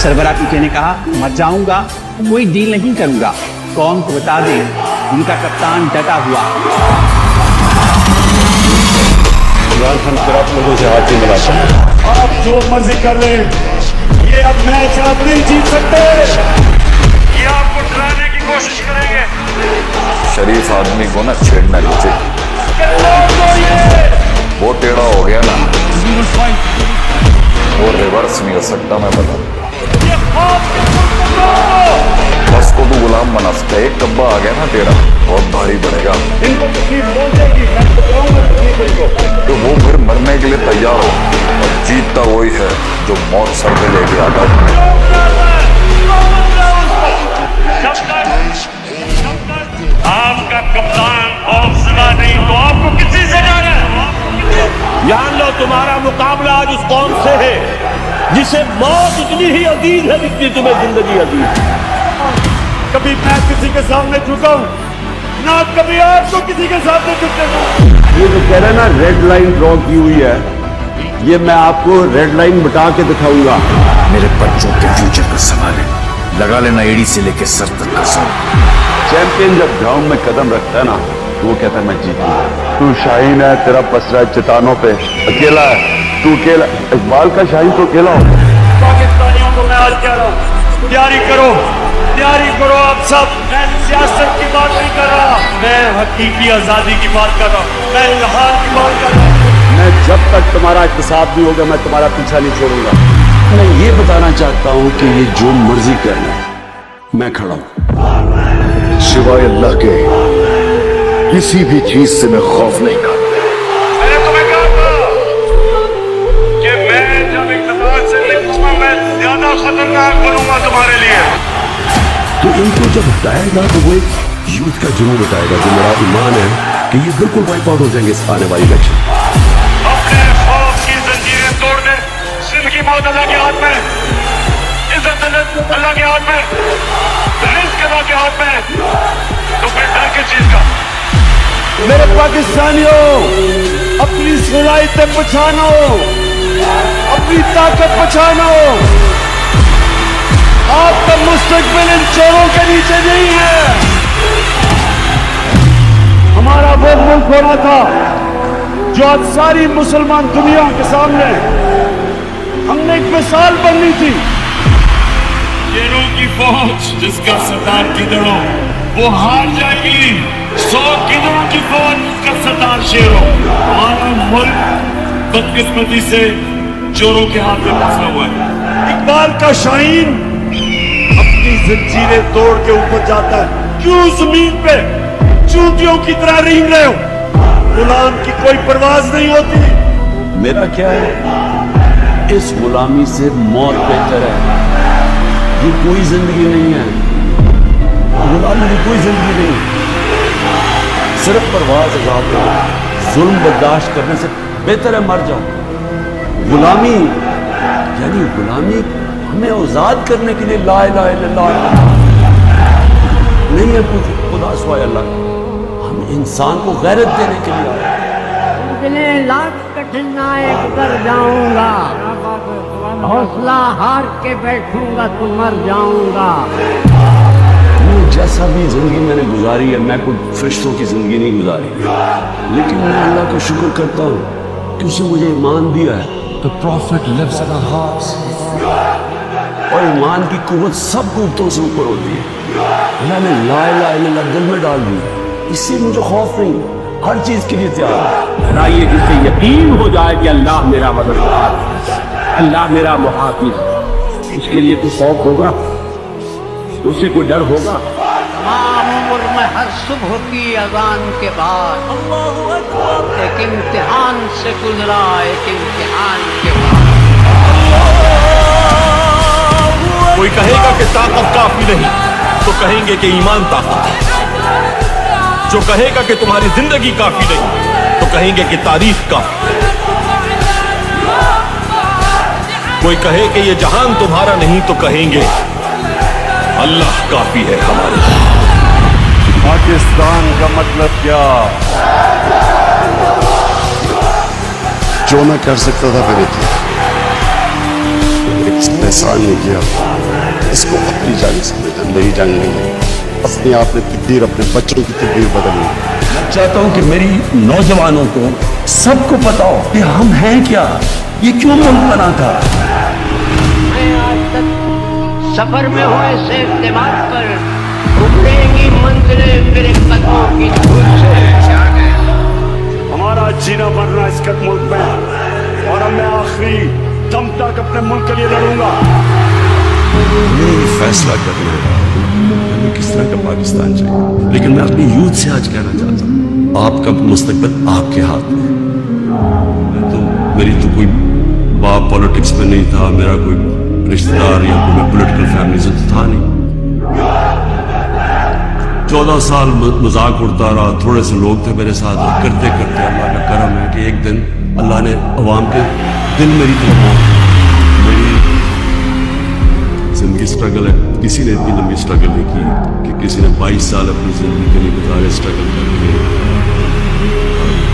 सरबराह पीछे ने कहा मर जाऊंगा, कोई डील नहीं करूंगा, कौम को बता दे उनका कप्तान डटा हुआ। इमरान खान फिर आप लोगों से हाथ नहीं मिलाता। आप जो मर्जी कर ले, ये अब मैच आप नहीं जीत सकते। ये आपको डराने की कोशिश करेंगे। शरीफ आदमी को ना छेड़ना नहीं चाहिए, वो टेढ़ा हो गया ना वो रिवर्स नहीं हो सकता। मैं बता बस को तो गुलाम बना सकता है, एक कब्बा आ गया ना टेढ़ा बहुत भारी पड़ेगा। इनको तकलीफ पहुंचेगी, मैं बताऊंगा तकलीफ इनको। तो वो फिर मरने के लिए तैयार हो, और जीतता वही है जो मौत सर पे लेके आता है। आपका कप्तान खौफजदा नहीं तो आपको किसी से डर है? जान लो तुम्हारा मुकाबला आज उस कौम से है जिसे मौत इतनी ही अजीज है जितनी तुम्हें जिंदगी अजीज है। कभी मैं किसी के सामने झुका हूं ना, कभी आपको किसी के सामने झुकने दूं। ये जो कह रहे हैं ना रेड लाइन ड्रॉ की हुई है, ये मैं आपको रेड लाइन बता के दिखाऊंगा। मेरे बच्चों के फ्यूचर का सवाल है, लगा लेना एड़ी से लेके सर तक का सवाल। चैंपियन जब ग्राउंड में कदम रखता है ना तो वो कहता है मैं जीतूंगा। तू शाहीन है, तेरा पसरा है चट्टानों पे, अकेला है तू, अकेला। इकबाल का शाहीन तो अकेला हो। पाकिस्तानियों को मैं आज कह रहा हूं, तैयारी करो, तैयारी करो आप सब। मैं सियासत की बात नहीं कर रहा, मैं हकीकी आजादी की बात कर रहा हूं, मैं इजहार की बात कर रहा हूं। मैं जब तक तुम्हारा इख्तिसाब नहीं होगा मैं तुम्हारा पीछा नहीं छोड़ूंगा। मैं ये बताना चाहता हूँ कि ये जो मर्जी करना है मैं खड़ा हूँ। सिवाय अल्लाह के किसी भी चीज से मैं खौफ नहीं करता। मैंने तुम्हें कहा था कि मैं जब इक़्तिदार से निकलूंगा मैं ज्यादा खतरनाक बनूंगा तुम्हारे लिए। तो इनको जब हटाएगा तो वो एक यूथ का जुनून बताएगा, जो मेरा ईमान है कि ये बिल्कुल वाइप आउट हो जाएंगे इस आने वाली इलेक्शन। अपने खौफ की जंजीरें तोड़ दे। जिंदगी मौत अल्लाह के हाथ में, इज्जत अल्लाह के हाथ में, रिस्क अल्लाह के हाथ में। तो फिर डर किस चीज का? मेरे पाकिस्तानियों, अपनी सलाहियतें पहचानो, अपनी ताकत पहचानो। आपका मुस्तकबिल इन चोरों के नीचे नहीं है। हमारा वो मुल्क होना था जो आज सारी मुसलमान दुनिया के सामने हमने एक मिसाल बननी थी। शेरों की फौज जिसका सरदार गिदड़ो वो हार जाएगी। 100 गिदड़ों की फौज जिसका सरदार शेरों। हमारा मुल्क बदकिस्मती से चोरों के हाथ में फंसा हुआ है। इकबाल का शाहीन अपनी जंजीरें तोड़ के ऊपर जाता है। क्यों जमीन पे चूतियों की तरह रेंग रहे हो? गुलाम की कोई परवाज नहीं होती। मेरा क्या है, इस गुलामी से मौत बेहतर है। ये कोई जिंदगी नहीं है, गुलामी की कोई जिंदगी नहीं। सिर्फ परवाज आजाद हो, जुल्म बर्दाश्त करने से बेहतर है मर जाओ। गुलामी यानी गुलामी हमें आजाद करने के लिए ला इलाहा इल्लल्लाह नहीं है, कुछ खुदा सिवाय अल्लाह। हम इंसान को गैरत देने के लिए आए। इतने लाख कठिनाई गुजर जाऊंगा, हौसला हार के बैठूंगा तो मर जाऊंगा। जैसा भी जिंदगी मैंने गुजारी है, मैं कोई फरिश्तों की जिंदगी नहीं गुजारी, लेकिन मैं अल्लाह का शुक्र करता हूँ कि उसने मुझे ईमान दिया है। The prophet lives in our hearts. और ईमान की कुव्वत सब कुव्वतों से ऊपर होती है। अल्लाह ने ला इलाहा इल्लल्लाह दिल में डाल दी, इससे मुझे खौफ नहीं, हर चीज के लिए तैयार है। ये जिससे यकीन हो जाए कि अल्लाह मेरा मददगार, अल्लाह मेरा मुहाफिज, इसके लिए तो खौफ होगा, उससे कोई डर होगा। तमाम उम्र में हर सुबह की अजान के बाद एक इम्तिहान से गुजरा, एक इम्तिहान के बाद। कोई कहेगा कि ताकत काफी नहीं तो कहेंगे कि ईमान ताकत है। जो कहेगा कि तुम्हारी जिंदगी काफी नहीं तो कहेंगे कि तारीख काफी है। कोई कहे कि ये जहान तुम्हारा नहीं तो कहेंगे अल्लाह काफी है हमारे। पाकिस्तान का मतलब क्या? जो मैं कर सकता था मैंने किया, एक एहसान नहीं किया। इसको अपनी जान समझना, मेरी जान नहीं। अपने आप ने तकदीर, अपने बच्चों की तकदीर बदलनी। मैं चाहता हूं कि मेरी नौजवानों को सबको पता हो कि हम हैं क्या, ये क्यों मुल्क बना था। मैं आज तक सफर में हुए से दिमाग पर उभरेंगी मंजिलें मेरे कदमों की धूल से छा गया। हमारा जीना मरना इस मुल्क में है और अब मैं आखिरी दम तक अपने मुल्क के लिए लड़ूंगा। ये फैसला करना है हमें किस तरह का पाकिस्तान चाहिए। लेकिन मैं अपनी यूथ से आज कहना चाहता हूँ, आपका मुस्तकबिल आपके हाथ में है। मेरी तो कोई बाप पॉलिटिक्स में नहीं था, मेरा कोई रिश्तेदार या कोई पॉलिटिकल फैमिली से तो था नहीं। 14 साल मजाक उड़ता रहा, थोड़े से लोग थे मेरे साथ, और करते करते अल्लाह का करम है कि एक दिन अल्लाह ने अवाम के दिल मेरी तरफ, मेरी जिंदगी स्ट्रगल है। किसी ने इतनी लंबी स्ट्रगल नहीं की कि किसी ने 22 साल अपनी जिंदगी के लिए गुजारे स्ट्रगल करके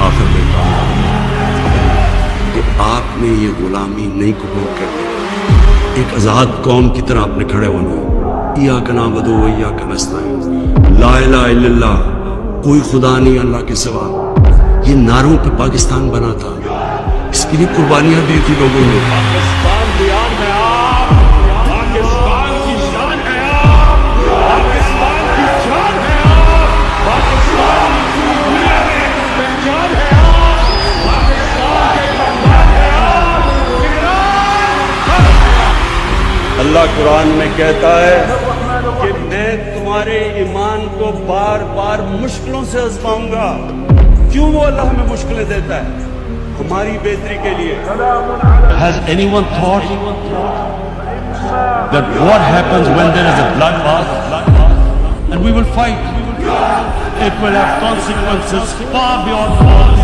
आखिर में कहा कि आपने ये गुलामी नहीं कबूल करनी। एक आज़ाद कौम की तरह आपने खड़े होना है। या का नाम बदो या का नस्ताइन, ला इलाहा इल्लल्लाह, कोई खुदा नहीं अल्लाह के सिवा। ये नारों पे पाकिस्तान बना था, इसके लिए कुर्बानियां दी थी लोगों ने। पाकिस्तान बियान है आप, पाकिस्तान की शान है आप, पाकिस्तान की जान है आप, पाकिस्तान की दुनिया में पहचान है आप, पाकिस्तान के कमाल है आप। अल्लाह कुरान में कहता है कि मैं तुम्हारे ईमान को बार बार मुश्किलों से आजमाऊंगा। क्यों वो अल्लाह हमें मुश्किलें देता है? हमारी बेहतरी के लिए। Has anyone thought that what happens when there is a bloodbath and we will fight? It will have consequences far beyond words.